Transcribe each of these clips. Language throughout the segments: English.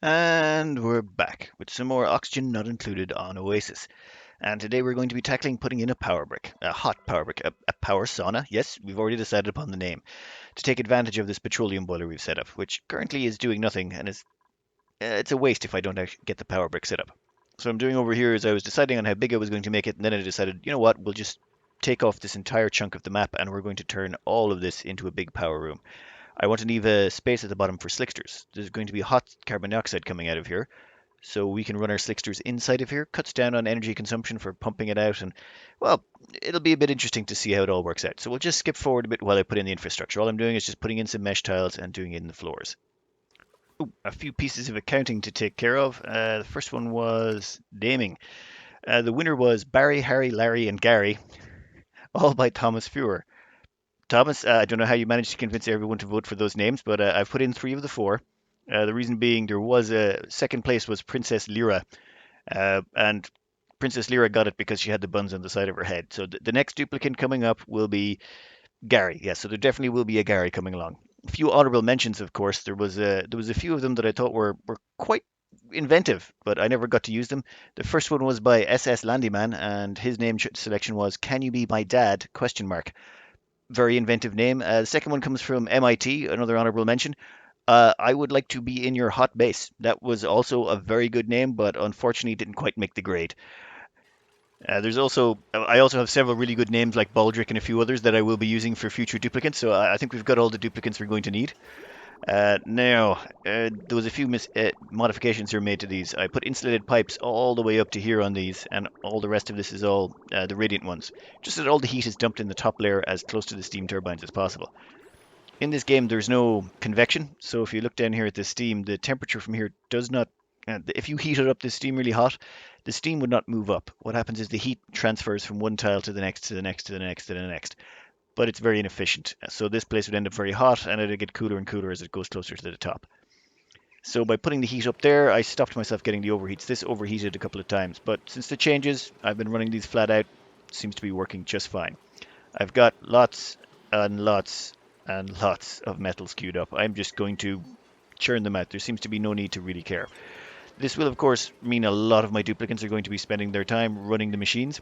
And we're back with some more oxygen not included on Oasisse. And today we're going to be tackling putting in a power brick, a hot power brick, a power sauna. Yes, we've already decided upon the name, to take advantage of this petroleum boiler we've set up, which currently is doing nothing and is it's a waste if I don't actually get the power brick set up. So what I'm doing over here is I was deciding on how big I was going to make it, and then I decided, you know what, we'll just take off this entire chunk of the map and we're going to turn all of this into a big power room. I want to leave a space at the bottom for slicksters. There's going to be hot carbon dioxide coming out of here, so we can run our slicksters inside of here. Cuts down on energy consumption for pumping it out, and well, it'll be a bit interesting to see how it all works out. So we'll just skip forward a bit while I put in the infrastructure. All I'm doing is just putting in some mesh tiles and doing it in the floors. Ooh, a few pieces of accounting to take care of. The first one was naming. The winner was Barry, Harry, Larry, and Gary, all by Thomas Fuhr. Thomas, I don't know how you managed to convince everyone to vote for those names, but I've put in three of the four. The reason being there was a second place was Princess Lyra, and Princess Lyra got it because she had the buns on the side of her head. So the next duplicate coming up will be Gary. Yes, so there definitely will be a Gary coming along. A few honorable mentions, of course. There was a few of them that I thought were quite inventive, but I never got to use them. The first one was by SS Landyman, and his name selection was "Can you be my dad?" question mark. Very inventive name. The second one comes from MIT, another honorable mention. I would like to be in your hot base. That was also a very good name, but unfortunately didn't quite make the grade. I also have several really good names like Baldric and a few others that I will be using for future duplicates. So I think we've got all the duplicates we're going to need. There was a few modifications here made to these. I put insulated pipes all the way up to here on these, and all the rest of this is all the radiant ones, just so that all the heat is dumped in the top layer as close to the steam turbines as possible. In this game, there's no convection, so if you look down here at the steam, the temperature from here does not. If you heated up the steam really hot, the steam would not move up. What happens is the heat transfers from one tile to the next, to the next, to the next, to the next. But it's very inefficient. So this place would end up very hot, and it'll get cooler and cooler as it goes closer to the top. So by putting the heat up there, I stopped myself getting the overheats. This overheated a couple of times, but since the changes, I've been running these flat out. Seems to be working just fine. I've got lots and lots and lots of metals queued up. I'm just going to churn them out. There seems to be no need to really care. This will, of course, mean a lot of my duplicates are going to be spending their time running the machines,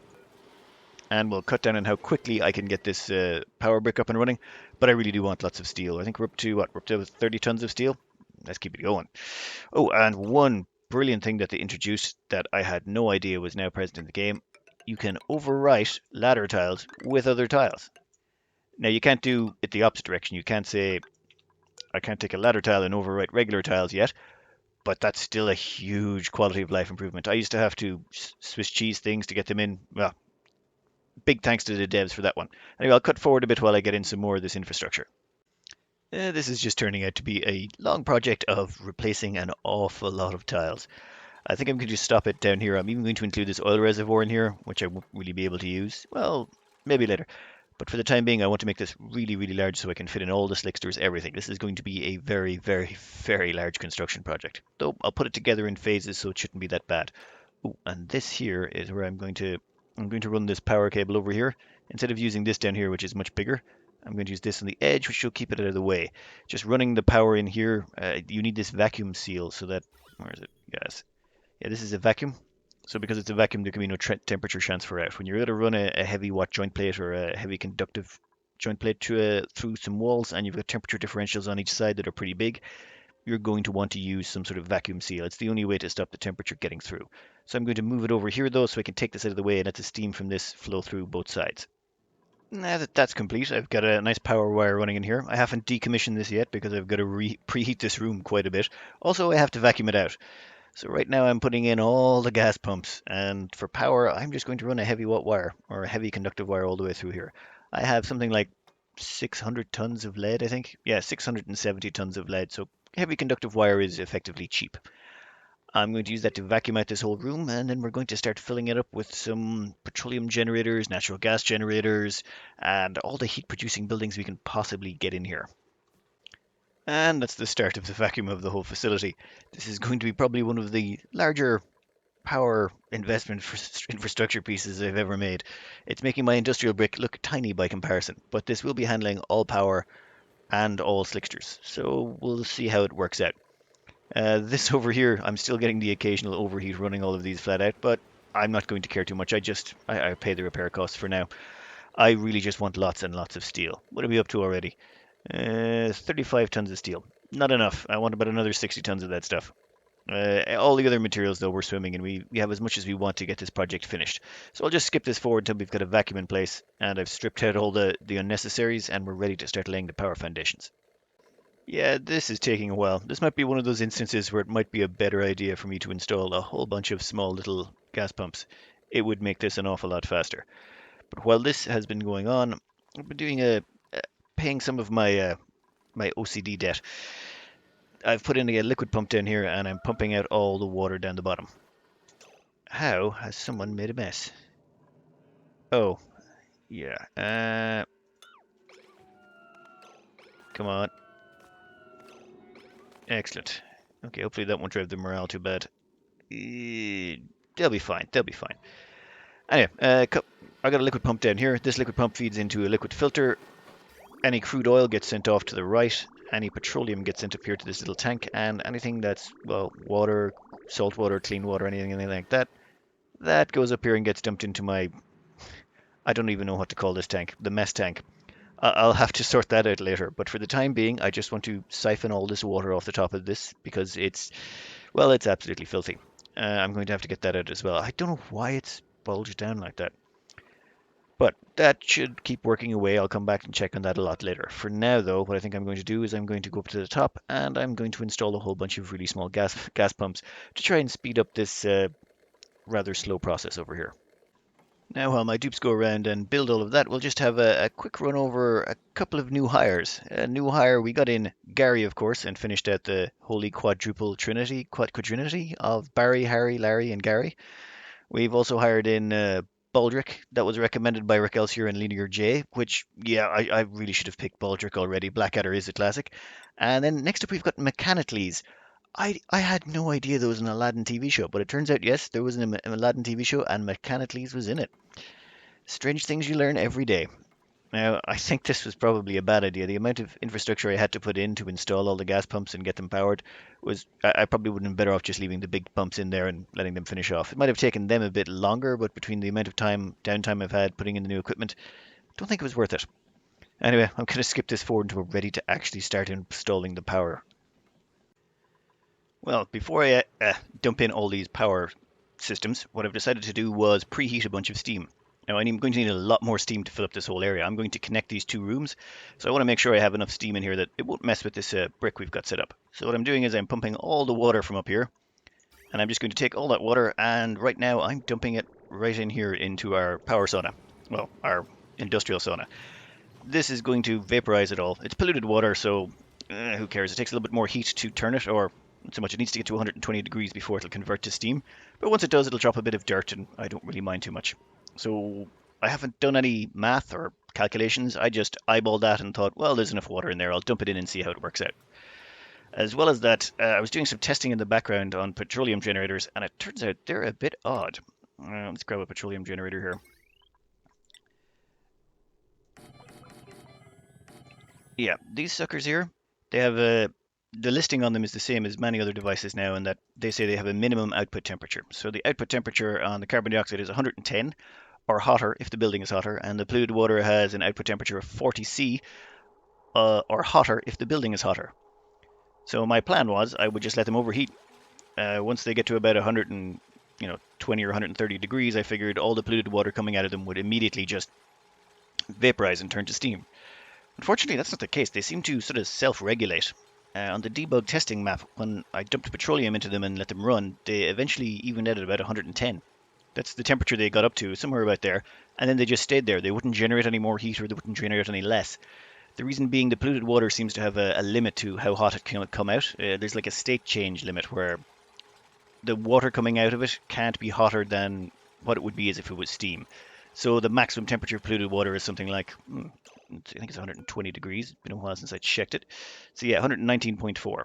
and will cut down on how quickly I can get this power brick up and running. But I really do want lots of steel. I think we're up to what? We're up to 30 tons of steel. Let's keep it going. Oh, and one brilliant thing that they introduced that I had no idea was now present in the game. You can overwrite ladder tiles with other tiles. Now you can't do it the opposite direction. You can't say I can't take a ladder tile and overwrite regular tiles yet, but that's still a huge quality of life improvement. I used to have to Swiss cheese things to get them in. Well, big thanks to the devs for that one. Anyway, I'll cut forward a bit while I get in some more of this infrastructure. This is just turning out to be a long project of replacing an awful lot of tiles. I think I'm going to just stop it down here. I'm even going to include this oil reservoir in here, which I won't really be able to use. Well, maybe later. But for the time being, I want to make this really, really large so I can fit in all the slicksters, everything. This is going to be a very, very, very large construction project. Though I'll put it together in phases so it shouldn't be that bad. Oh, and this here is where I'm going to run this power cable over here. Instead of using this down here, which is much bigger, I'm going to use this on the edge, which will keep it out of the way. Just running the power in here, you need this vacuum seal so that, where is it? Yes. Yeah, this is a vacuum. So because it's a vacuum, there can be no temperature transfer out. When you're going to run a heavy watt joint plate or a heavy conductive joint plate through some walls and you've got temperature differentials on each side that are pretty big, you're going to want to use some sort of vacuum seal. It's the only way to stop the temperature getting through. So I'm going to move it over here though so I can take this out of the way and let the steam from this flow through both sides. Now that that's complete, I've got a nice power wire running in here. I haven't decommissioned this yet because I've got to preheat this room quite a bit. Also, I have to vacuum it out. So right now I'm putting in all the gas pumps, and for power, I'm just going to run a heavy watt wire or a heavy conductive wire all the way through here. I have something like 600 tons of lead, I think. Yeah, 670 tons of lead. So heavy conductive wire is effectively cheap. I'm going to use that to vacuum out this whole room, and then we're going to start filling it up with some petroleum generators, natural gas generators, and all the heat producing buildings we can possibly get in here. And that's the start of the vacuum of the whole facility. This is going to be probably one of the larger power investment infrastructure pieces I've ever made. It's making my industrial brick look tiny by comparison, but this will be handling all power and all slicksters. So we'll see how it works out. This over here, I'm still getting the occasional overheat running all of these flat out, but I'm not going to care too much. I pay the repair costs for now. I really just want lots and lots of steel. What are we up to already? 35 tons of steel. Not enough. I want about another 60 tons of that stuff. All the other materials, though, we're swimming, and we have as much as we want to get this project finished. So I'll just skip this forward until we've got a vacuum in place, and I've stripped out all the unnecessaries, and we're ready to start laying the power foundations. Yeah, this is taking a while. This might be one of those instances where it might be a better idea for me to install a whole bunch of small little gas pumps. It would make this an awful lot faster. But while this has been going on, I've been doing paying some of my OCD debt. I've put in a liquid pump down here, and I'm pumping out all the water down the bottom. How has someone made a mess? Oh, yeah. Come on. Excellent. Okay, hopefully that won't drive the morale too bad. They'll be fine. They'll be fine. Anyway, I got a liquid pump down here. This liquid pump feeds into a liquid filter. Any crude oil gets sent off to the right. Any petroleum gets sent up here to this little tank, and anything that's, well, water, salt water, clean water, anything like that, that goes up here and gets dumped into my, I don't even know what to call this tank, the mess tank. I'll have to sort that out later, but for the time being, I just want to siphon all this water off the top of this because well, it's absolutely filthy. I'm going to have to get that out as well. I don't know why it's bulged down like that. But that should keep working away. I'll come back and check on that a lot later. For now, though, what I think I'm going to do is I'm going to go up to the top and I'm going to install a whole bunch of really small gas pumps to try and speed up this rather slow process over here. Now, while my dupes go around and build all of that, we'll just have a quick run over a couple of new hires. A new hire, we got in Gary, of course, and finished out the holy quadrinity of Barry, Harry, Larry, and Gary. We've also hired in Baldric. That was recommended by Rick Elsier and Linear J, which, yeah, I really should have picked Baldric already. Blackadder is a classic. And then next up we've got Mechanicles. I had no idea there was an Aladdin TV show, but it turns out, yes, there was an Aladdin TV show and Mechanicles was in it. Strange things you learn every day. Now, I think this was probably a bad idea. The amount of infrastructure I had to put in to install all the gas pumps and get them powered was, I probably would have been better off just leaving the big pumps in there and letting them finish off. It might have taken them a bit longer, but between the amount of downtime I've had putting in the new equipment, I don't think it was worth it. Anyway, I'm going to skip this forward until we're ready to actually start installing the power. Well, before I dump in all these power systems, what I've decided to do was preheat a bunch of steam. Now I'm going to need a lot more steam to fill up this whole area. I'm going to connect these two rooms, so I want to make sure I have enough steam in here that it won't mess with this brick we've got set up. So what I'm doing is I'm pumping all the water from up here, and I'm just going to take all that water, and right now I'm dumping it right in here into our power sauna. Well, our industrial sauna. This is going to vaporize it all. It's polluted water, so who cares? It takes a little bit more heat to turn it, or not so much. It needs to get to 120 degrees before it'll convert to steam. But once it does, it'll drop a bit of dirt, and I don't really mind too much. So I haven't done any math or calculations. I just eyeballed that and thought, well, there's enough water in there. I'll dump it in and see how it works out. As well as that, I was doing some testing in the background on petroleum generators, and it turns out they're a bit odd. Let's grab a petroleum generator here. Yeah, these suckers here, they have the listing on them is the same as many other devices now, in that they say they have a minimum output temperature. So the output temperature on the carbon dioxide is 110 or hotter if the building is hotter, and the polluted water has an output temperature of 40 C or hotter if the building is hotter. So my plan was I would just let them overheat. Once they get to about 20 or 130 degrees, I figured all the polluted water coming out of them would immediately just vaporize and turn to steam. Unfortunately, that's not the case. They seem to sort of self-regulate. On the debug testing map, when I dumped petroleum into them and let them run, they eventually evened out at about 110. That's the temperature they got up to, somewhere about there, and then they just stayed there. They wouldn't generate any more heat or they wouldn't generate any less. The reason being the polluted water seems to have a limit to how hot it can come out. There's like a state change limit where the water coming out of it can't be hotter than what it would be as if it was steam. So the maximum temperature of polluted water is something like, I think it's 120 degrees. It's been a while since I checked it. So yeah, 119.4.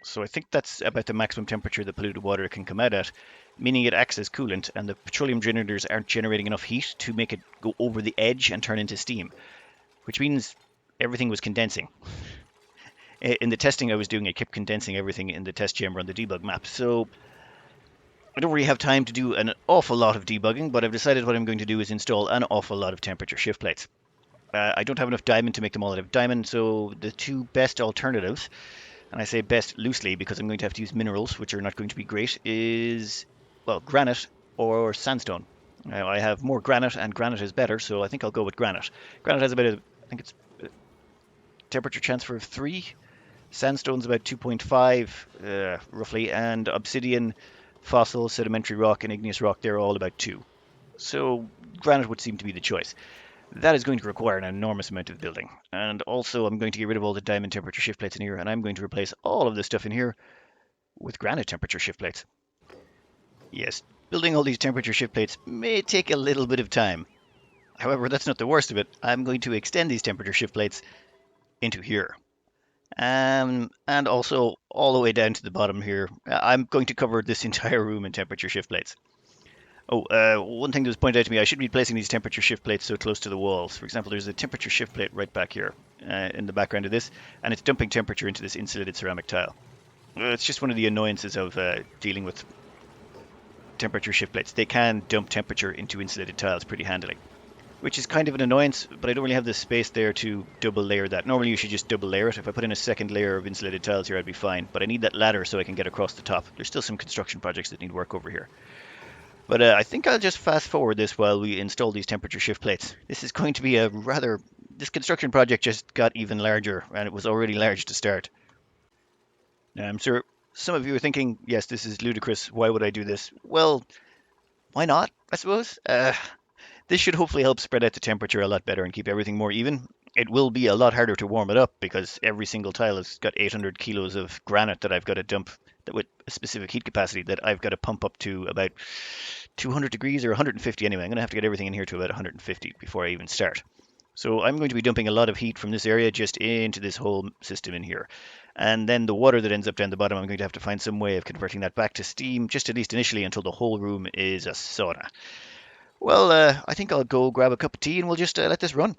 So I think that's about the maximum temperature the polluted water can come out at, meaning it acts as coolant, and the petroleum generators aren't generating enough heat to make it go over the edge and turn into steam, which means everything was condensing. In the testing I was doing, it kept condensing everything in the test chamber on the debug map. So I don't really have time to do an awful lot of debugging, but I've decided what I'm going to do is install an awful lot of temperature shift plates. I don't have enough diamond to make them all out of diamond, so the two best alternatives, and I say best loosely because I'm going to have to use minerals, which are not going to be great, is, well, granite or sandstone. Now, I have more granite, and granite is better, so I think I'll go with granite. Granite has about I think it's temperature transfer of 3. Sandstone's about 2.5, roughly, and obsidian, fossil, sedimentary rock, and igneous rock, they're all about 2. So granite would seem to be the choice. That is going to require an enormous amount of building. And also, I'm going to get rid of all the diamond temperature shift plates in here, and I'm going to replace all of this stuff in here with granite temperature shift plates. Yes, building all these temperature shift plates may take a little bit of time. However, that's not the worst of it. I'm going to extend these temperature shift plates into here. And also all the way down to the bottom here. I'm going to cover this entire room in temperature shift plates. Oh, one thing that was pointed out to me, I should be placing these temperature shift plates so close to the walls. For example, there's a temperature shift plate right back here in the background of this, and it's dumping temperature into this insulated ceramic tile. It's just one of the annoyances of dealing with temperature shift plates. They can dump temperature into insulated tiles pretty handily, which is kind of an annoyance, but I don't really have the space there to double layer that. Normally you should just double layer it. If I put in a second layer of insulated tiles here, I'd be fine, but I need that ladder so I can get across the top. There's still some construction projects that need work over here. But I think I'll just fast forward this while we install these temperature shift plates. This is going to be a rather... This construction project just got even larger, and it was already large to start. Now, I'm sure some of you are thinking, yes, this is ludicrous. Why would I do this? Well, why not, I suppose? This should hopefully help spread out the temperature a lot better and keep everything more even. It will be a lot harder to warm it up because every single tile has got 800 kilos of granite that I've got to dump with a specific heat capacity that I've got to pump up to about 200 degrees or 150 anyway. I'm going to have to get everything in here to about 150 before I even start. So I'm going to be dumping a lot of heat from this area just into this whole system in here. And then the water that ends up down the bottom, I'm going to have to find some way of converting that back to steam, just at least initially until the whole room is a sauna. Well, I think I'll go grab a cup of tea and we'll just let this run.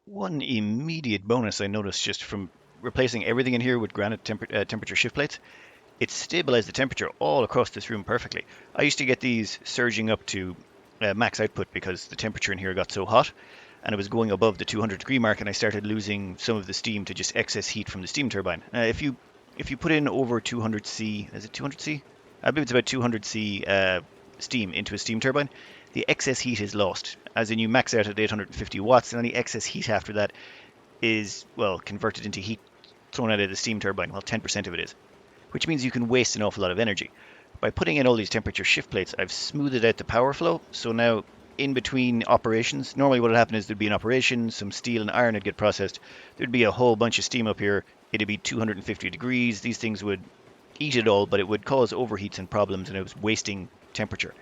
One immediate bonus I noticed just from replacing everything in here with granite temperature shift plates, it stabilized the temperature all across this room perfectly. I used to get these surging up to max output because the temperature in here got so hot and it was going above the 200-degree mark, and I started losing some of the steam to just excess heat from the steam turbine. If you put in over 200C, is it 200C? I believe it's about 200C steam into a steam turbine, the excess heat is lost. As in, you max out at 850 watts, and any excess heat after that is, well, converted into heat thrown out of the steam turbine. Well, 10% of it is, which means you can waste an awful lot of energy. By putting in all these temperature shift plates, I've smoothed out the power flow. So now, in between operations, normally what would happen is there'd be an operation, some steel and iron would get processed. There'd be a whole bunch of steam up here. It'd be 250 degrees. These things would eat it all, but it would cause overheats and problems, and it was wasting temperature.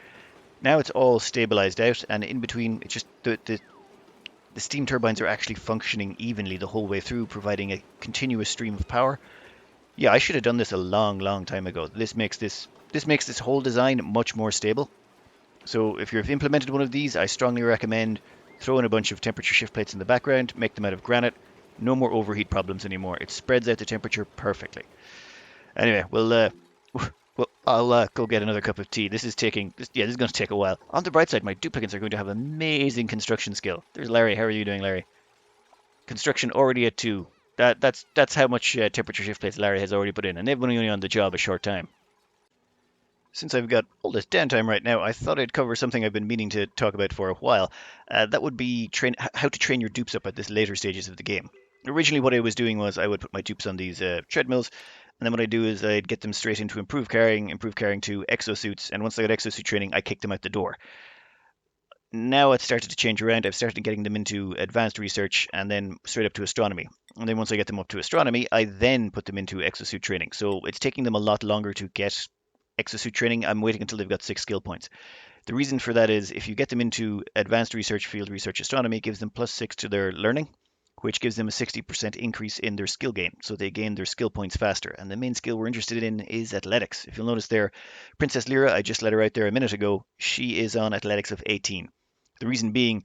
Now it's all stabilized out, and in between, it's just the steam turbines are actually functioning evenly the whole way through, providing a continuous stream of power. Yeah, I should have done this a long, long time ago. This makes this whole design much more stable. So if you've implemented one of these, I strongly recommend throw in a bunch of temperature shift plates in the background, make them out of granite. No more overheat problems anymore. It spreads out the temperature perfectly. Anyway, I'll go get another cup of tea. This is going to take a while. On the bright side, my duplicants are going to have amazing construction skill. There's Larry. How are you doing, Larry? Construction already at 2. That's how much temperature shift plates Larry has already put in, and they've been only on the job a short time. Since I've got all this downtime right now, I thought I'd cover something I've been meaning to talk about for a while. That would be how to train your dupes up at this later stages of the game. Originally, what I was doing was I would put my dupes on these treadmills, and then what I'd do is I'd get them straight into improved carrying to exosuits, and once they got exosuit training, I kicked them out the door. Now it's started to change around. I've started getting them into advanced research and then straight up to astronomy. And then once I get them up to astronomy, I then put them into exosuit training. So it's taking them a lot longer to get exosuit training. I'm waiting until they've got 6 skill points. The reason for that is if you get them into advanced research, field research, astronomy, it gives them +6 to their learning, which gives them a 60% increase in their skill gain. So they gain their skill points faster. And the main skill we're interested in is athletics. If you'll notice there, Princess Lyra, I just let her out there a minute ago. She is on athletics of 18. The reason being,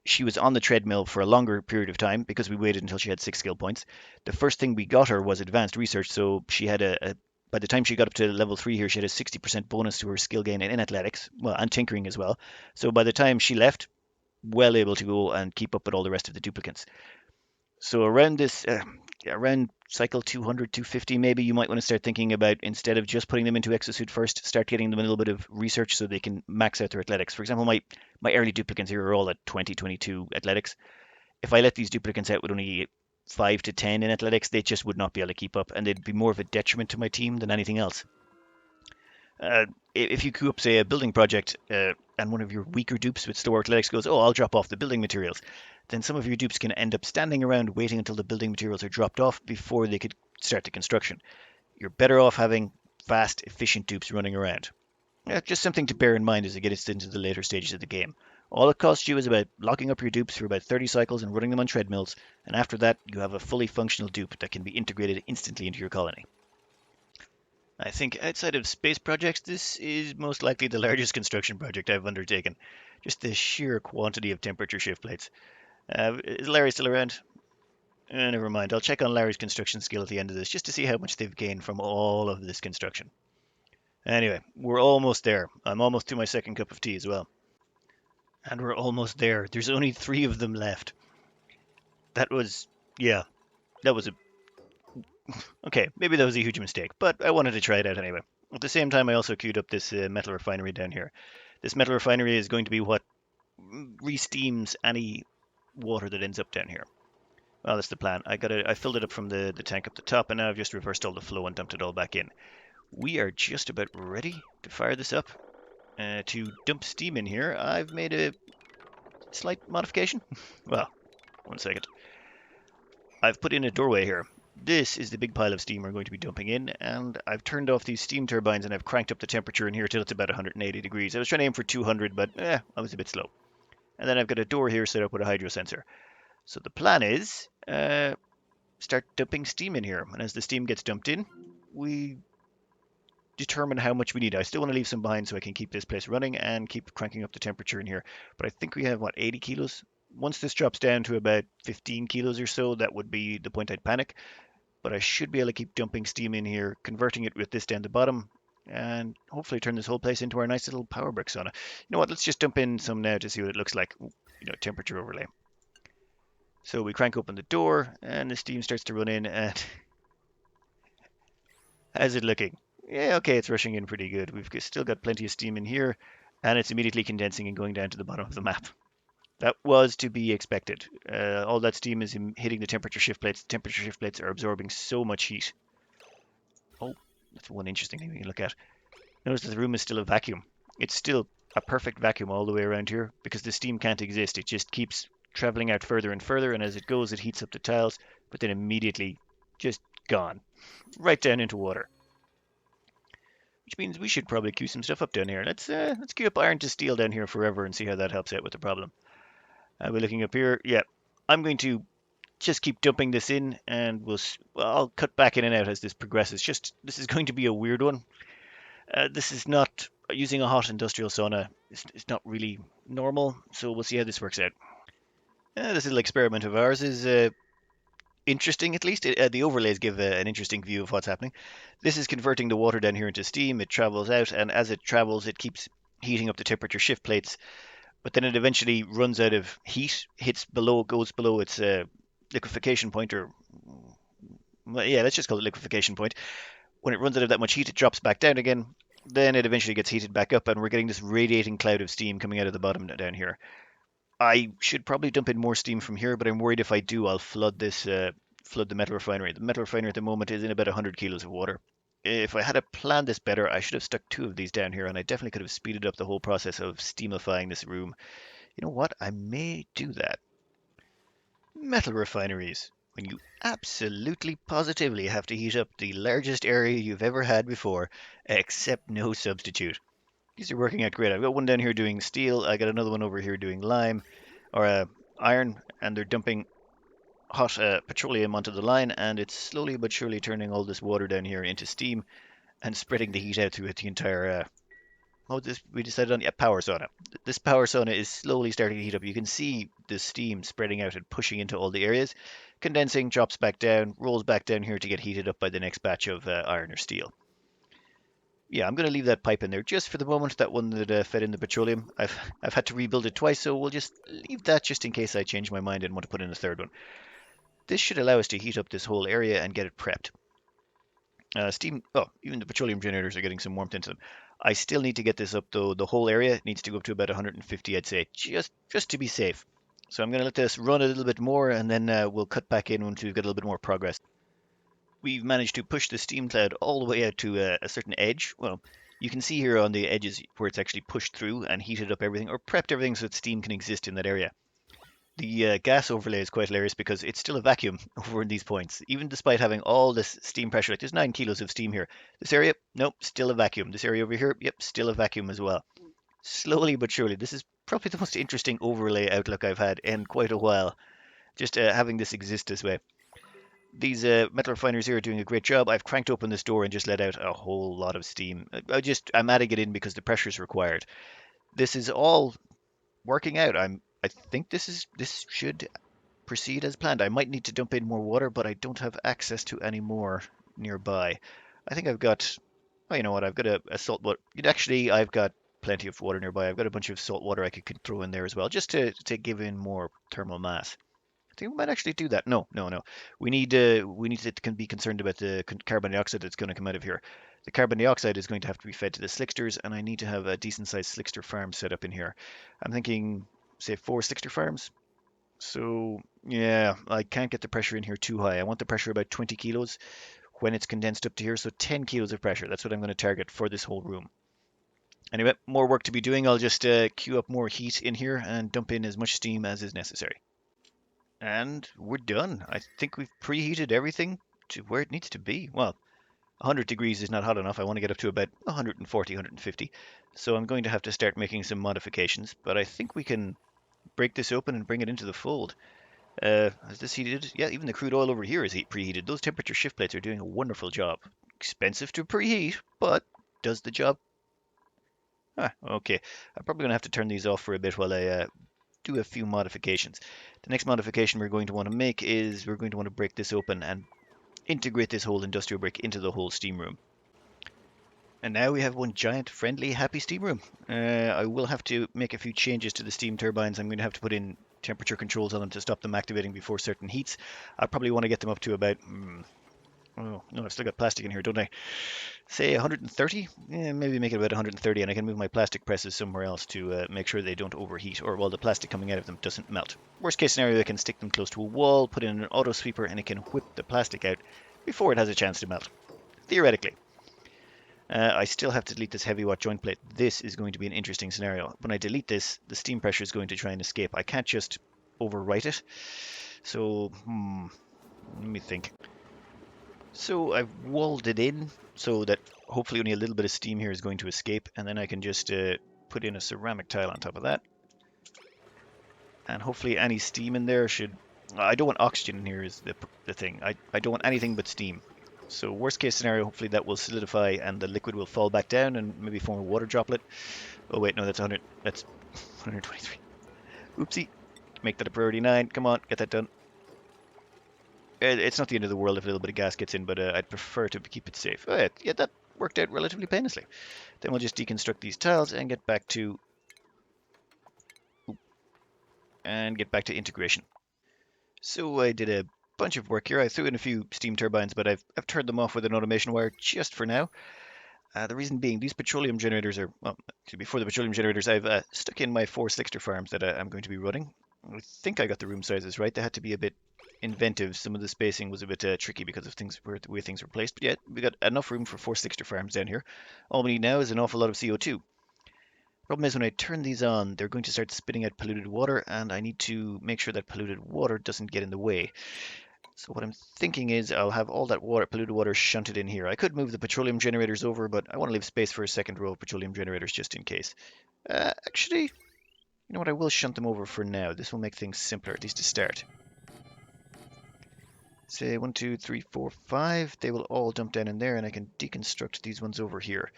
she was on the treadmill for a longer period of time because we waited until she had 6 skill points. The first thing we got her was advanced research, so she had by the time she got up to level 3 here, she had a 60% bonus to her skill gain in athletics, well, and tinkering as well. So by the time she left, well able to go and keep up with all the rest of the duplicants. So around cycle 200, 250, maybe you might want to start thinking about, instead of just putting them into exosuit first, start getting them a little bit of research so they can max out their athletics. For example, my early duplicants here are all at 20, 22 athletics. If I let these duplicants out with only 5 to 10 in athletics, they just would not be able to keep up, and they'd be more of a detriment to my team than anything else. If you queue up, say, a building project, and one of your weaker dupes with slower athletics goes, "Oh, I'll drop off the building materials," then some of your dupes can end up standing around waiting until the building materials are dropped off before they could start the construction. You're better off having fast, efficient dupes running around. Just something to bear in mind as it gets into the later stages of the game. All it costs you is about locking up your dupes for about 30 cycles and running them on treadmills, and after that, you have a fully functional dupe that can be integrated instantly into your colony. I think outside of space projects, this is most likely the largest construction project I've undertaken. Just the sheer quantity of temperature shift plates. Is Larry still around? Never mind. I'll check on Larry's construction skill at the end of this just to see how much they've gained from all of this construction. Anyway, we're almost there. I'm almost to my second cup of tea as well. And we're almost there. There's only 3 of them left. That was, yeah, that was a Okay, maybe that was a huge mistake, but I wanted to try it out anyway. At the same time, I also queued up this metal refinery down here. This metal refinery is going to be what re-steams any water that ends up down here. Well, that's the plan. I filled it up from the tank up the top, and now I've just reversed all the flow and dumped it all back in. We are just about ready to fire this up. To dump steam in here, I've made a slight modification. Well, one second. I've put in a doorway here. This is the big pile of steam we're going to be dumping in, and I've turned off these steam turbines and I've cranked up the temperature in here till it's about 180 degrees. I was trying to aim for 200, but I was a bit slow. And then I've got a door here set up with a hydro sensor. So the plan is start dumping steam in here, and as the steam gets dumped in, we determine how much we need. I still want to leave some behind so I can keep this place running and keep cranking up the temperature in here. But I think we have, what, 80 kilos? Once this drops down to about 15 kilos or so, that would be the point I'd panic. But I should be able to keep dumping steam in here, converting it with this down the bottom, and hopefully turn this whole place into our nice little power brick sauna. You know what, let's just dump in some now to see what it looks like. Temperature overlay. So we crank open the door, and the steam starts to run in, and how's it looking? Yeah, okay, it's rushing in pretty good. We've still got plenty of steam in here, and it's immediately condensing and going down to the bottom of the map. That was to be expected. All that steam is hitting the temperature shift plates. The temperature shift plates are absorbing so much heat. Oh, that's one interesting thing we can look at. Notice that the room is still a vacuum. It's still a perfect vacuum all the way around here because the steam can't exist. It just keeps traveling out further and further, and as it goes, it heats up the tiles, but then immediately just gone. Right down into water. Which means we should probably queue some stuff up down here. Let's queue up iron to steel down here forever and see how that helps out with the problem. We're looking up here. Yeah, I'm going to just keep dumping this in, and I'll cut back in and out as this progresses. This is going to be a weird one. This is not using a hot industrial sauna. It's not really normal, so we'll see how this works out. This little experiment of ours is interesting, at least. The overlays give an interesting view of what's happening. This is converting the water down here into steam. It travels out, and as it travels, it keeps heating up the temperature shift plates. But then it eventually runs out of heat, goes below its liquefaction point, or yeah, let's just call it liquefaction point. When it runs out of that much heat, it drops back down again. Then it eventually gets heated back up, and we're getting this radiating cloud of steam coming out of the bottom down here. I should probably dump in more steam from here, but I'm worried if I do, I'll flood the metal refinery. The metal refinery at the moment is in about 100 kilos of water. If I had planned this better, I should have stuck 2 of these down here, and I definitely could have speeded up the whole process of steamifying this room. You know what? I may do that. Metal refineries. When you absolutely positively have to heat up the largest area you've ever had before, except no substitute. These are working out great. I've got one down here doing steel. I got another one over here doing lime or iron, and they're dumping hot petroleum onto the line, and it's slowly but surely turning all this water down here into steam and spreading the heat out throughout the entire we decided on? Yeah, power sauna. This power sauna is slowly starting to heat up. You can see the steam spreading out and pushing into all the areas. Condensing, drops back down, rolls back down here to get heated up by the next batch of iron or steel. Yeah, I'm going to leave that pipe in there just for the moment. That one that fed in the petroleum. I've had to rebuild it twice, so we'll just leave that just in case I change my mind and want to put in a third one. This should allow us to heat up this whole area and get it prepped. Steam, oh, even the petroleum generators are getting some warmth into them. I still need to get this up though. The whole area needs to go up to about 150, I'd say, just to be safe. So I'm going to let this run a little bit more, and then we'll cut back in once we've got a little bit more progress. We've managed to push the steam cloud all the way out to a certain edge. Well, you can see here on the edges where it's actually pushed through and heated up everything, or prepped everything so that steam can exist in that area. The gas overlay is quite hilarious because it's still a vacuum over in these points, even despite having all this steam pressure. Like there's 9 kilos of steam here. This area, nope, still a vacuum. This area over here, yep, still a vacuum as well. Slowly but surely, this is probably the most interesting overlay outlook I've had in quite a while. Just having this exist this way. These metal refineries here are doing a great job. I've cranked open this door and just let out a whole lot of steam. I'm adding it in because the pressure is required. This is all working out. I think this should proceed as planned. I might need to dump in more water, but I don't have access to any more nearby. I think I've got, oh, you know what? I've got a salt water. Actually, I've got plenty of water nearby. I've got a bunch of salt water I could throw in there as well, just to give in more thermal mass. I think we might actually do that. No, no, no. We need to be concerned about the carbon dioxide that's going to come out of here. The carbon dioxide is going to have to be fed to the slicksters, and I need to have a decent sized slickster farm set up in here. I'm thinking, say, 4 slickster farms. So yeah, I can't get the pressure in here too high. I want the pressure about 20 kilos when it's condensed up to here. So 10 kilos of pressure. That's what I'm going to target for this whole room. Anyway, more work to be doing. I'll just queue up more heat in here and dump in as much steam as is necessary. And we're done. I think we've preheated everything to where it needs to be. Well, 100 degrees is not hot enough. I want to get up to about 140, 150. So I'm going to have to start making some modifications. But I think we can break this open and bring it into the fold. Has this heated? Yeah, even the crude oil over here is preheated. Those temperature shift plates are doing a wonderful job. Expensive to preheat, but does the job. Ah, okay. I'm probably going to have to turn these off for a bit while I do a few modifications. The next modification we're going to want to make is we're going to want to break this open and integrate this whole industrial brick into the whole steam room. And now we have one giant, friendly, happy steam room. I will have to make a few changes to the steam turbines. I'm going to have to put in temperature controls on them to stop them activating before certain heats. I probably want to get them up to about, oh, no, I've still got plastic in here, don't I? Say 130? Yeah, maybe make it about 130, and I can move my plastic presses somewhere else to make sure they don't overheat, or while the plastic coming out of them doesn't melt. Worst case scenario, I can stick them close to a wall, put in an auto sweeper, and it can whip the plastic out before it has a chance to melt. Theoretically. I still have to delete this heavy watt joint plate. This is going to be an interesting scenario. When I delete this, the steam pressure is going to try and escape. I can't just overwrite it. So, let me think. So I've walled it in so that hopefully only a little bit of steam here is going to escape, and then I can just put in a ceramic tile on top of that. And hopefully any steam in there should... I don't want oxygen in here is the thing. I don't want anything but steam. So worst case scenario, hopefully that will solidify and the liquid will fall back down and maybe form a water droplet. Oh wait, no, that's 100. That's 123. Oopsie. Make that a priority 9. Come on, get that done. It's not the end of the world if a little bit of gas gets in, but I'd prefer to keep it safe. Oh, yeah, that worked out relatively painlessly. Then we'll just deconstruct these tiles and get back to integration. So I did a bunch of work here. I threw in a few steam turbines, but I've turned them off with an automation wire just for now. The reason being, these petroleum generators are, well, before the petroleum generators, I've stuck in my 4 slickster farms that I'm going to be running. I think I got the room sizes right. They had to be a bit inventive. Some of the spacing was a bit tricky because of the way things were placed. But yeah, we got enough room for 4 slickster farms down here. All we need now is an awful lot of CO2. Problem is when I turn these on, they're going to start spitting out polluted water, and I need to make sure that polluted water doesn't get in the way. So what I'm thinking is I'll have all that water, polluted water shunted in here. I could move the petroleum generators over, but I want to leave space for a second row of petroleum generators just in case. Actually, you know what? I will shunt them over for now. This will make things simpler, at least to start. Say 1, 2, 3, 4, 5. They will all dump down in there, and I can deconstruct these ones over here.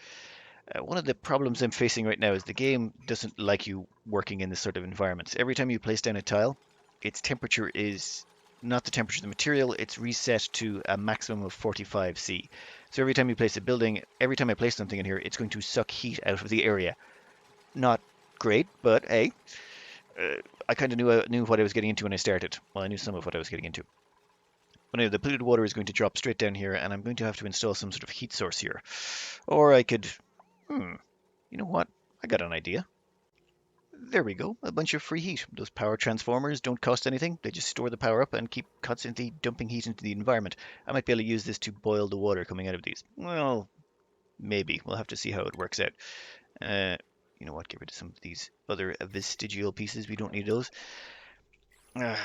One of the problems I'm facing right now is the game doesn't like you working in this sort of environments. Every time you place down a tile, its temperature is not the temperature of the material, it's reset to a maximum of 45 C. So every time you place a building, every time I place something in here, it's going to suck heat out of the area. Not great, but hey, uh, I kind of knew what I was getting into when I started. Well, I knew some of what I was getting into. But anyway, the polluted water is going to drop straight down here, and I'm going to have to install some sort of heat source here. Or I could, hmm, you know what? I got an idea. There we go, a bunch of free heat. Those power transformers don't cost anything. They just store the power up and keep constantly dumping heat into the environment. I might be able to use this to boil the water coming out of these. Well, maybe. We'll have to see how it works out. Uh, you know what? Get rid of some of these other vestigial pieces. We don't need those. Uh,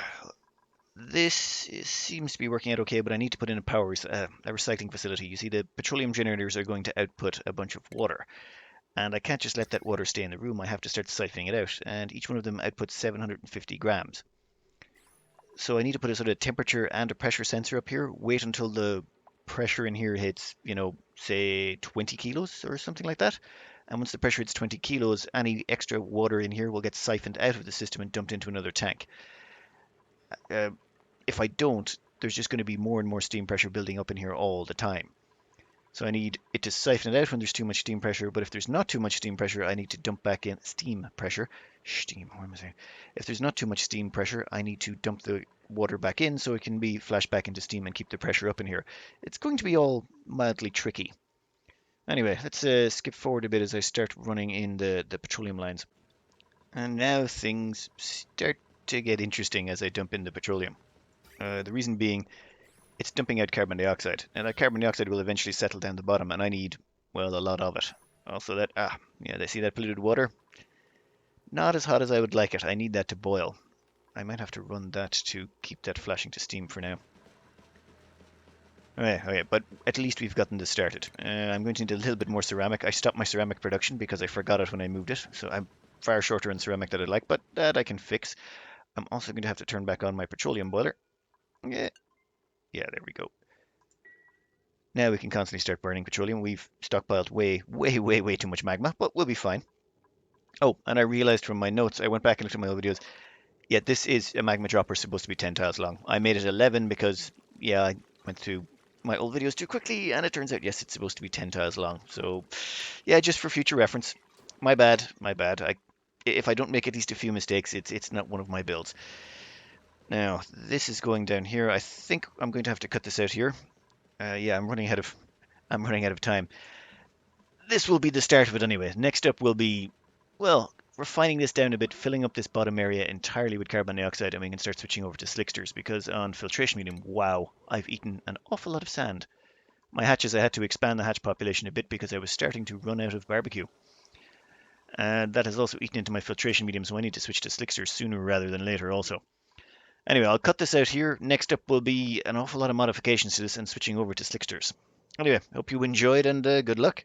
seems to be working out okay, but I need to put in a recycling facility. You see, the petroleum generators are going to output a bunch of water. And I can't just let that water stay in the room. I have to start siphoning it out. And each one of them outputs 750 grams. So I need to put a sort of temperature and a pressure sensor up here. Wait until the pressure in here hits, say 20 kilos or something like that. And once the pressure hits 20 kilos, any extra water in here will get siphoned out of the system and dumped into another tank. Uh, if I don't, there's just going to be more and more steam pressure building up in here all the time. So I need it to siphon it out when there's too much steam pressure, but if there's not too much steam pressure, I need to dump back in steam pressure. Steam, what am I saying? If there's not too much steam pressure, I need to dump the water back in so it can be flashed back into steam and keep the pressure up in here. It's going to be all mildly tricky. Anyway, let's skip forward a bit as I start running in the petroleum lines. And now things start to get interesting as I dump in the petroleum. The reason being, it's dumping out carbon dioxide, and that carbon dioxide will eventually settle down the bottom, and I need, well, a lot of it. Also yeah, they see that polluted water? Not as hot as I would like it. I need that to boil. I might have to run that to keep that flashing to steam for now. Okay, but at least we've gotten this started. I'm going to need a little bit more ceramic. I stopped my ceramic production because I forgot it when I moved it, so I'm far shorter in ceramic than I'd like, but that I can fix. I'm also going to have to turn back on my petroleum boiler. Yeah, yeah, there we go. Now we can constantly start burning petroleum. We've stockpiled way, way, way, way too much magma, but we'll be fine. Oh, and I realized from my notes, I went back and looked at my old videos. Yeah, this is a magma dropper supposed to be 10 tiles long. I made it 11 because, yeah, I went through my old videos too quickly, and it turns out, yes, it's supposed to be 10 tiles long. So, yeah, just for future reference. My bad, my bad. If I don't make at least a few mistakes, it's not one of my builds. Now, this is going down here. I think I'm going to have to cut this out here. Yeah, I'm running out of time. This will be the start of it anyway. Next up will be, well, refining this down a bit, filling up this bottom area entirely with carbon dioxide, and we can start switching over to slicksters because on filtration medium, wow, I've eaten an awful lot of sand. My hatches, I had to expand the hatch population a bit because I was starting to run out of barbecue. And that has also eaten into my filtration medium, so I need to switch to slicksters sooner rather than later also. Anyway, I'll cut this out here. Next up will be an awful lot of modifications to this and switching over to slicksters. Anyway, hope you enjoyed and good luck.